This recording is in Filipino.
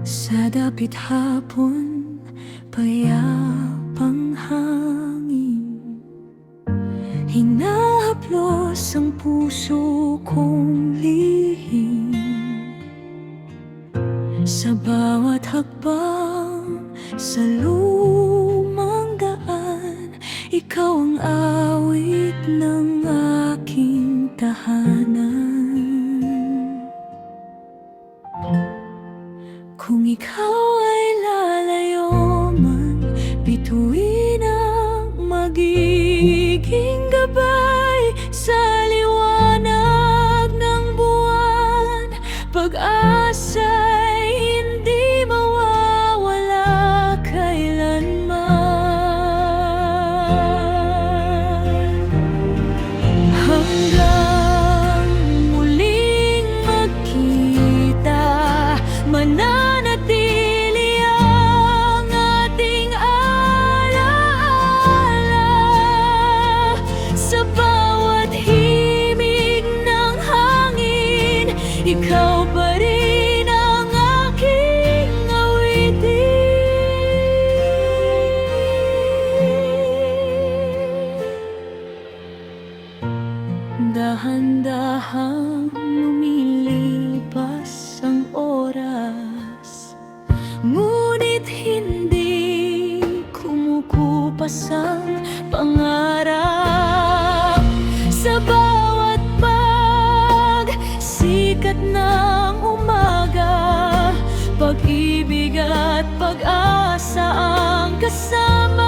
Sa dapit hapon, payapang hangin, hinahaplos ang puso kong lihim. Sa bawat hakbang, sa lumang daan, ikaw ang awit ng aking tahanan. Kung ikaw ay lalayo man, bituin ang magiging gabay sa liwanag ng buwan. Pag-asa'y hindi mawawala kailanman. Hanggang muling magkita, mananatili ang ating alaala. Sa bawat himig ng hangin, ikaw pa rin ang aking awitin. Dahan-dahang lumilipas ang oras, ngunit hindi kumukupas ang pangarap. Sa bawat pagsikat ng umaga, pag-ibig at pag-asa ang kasama.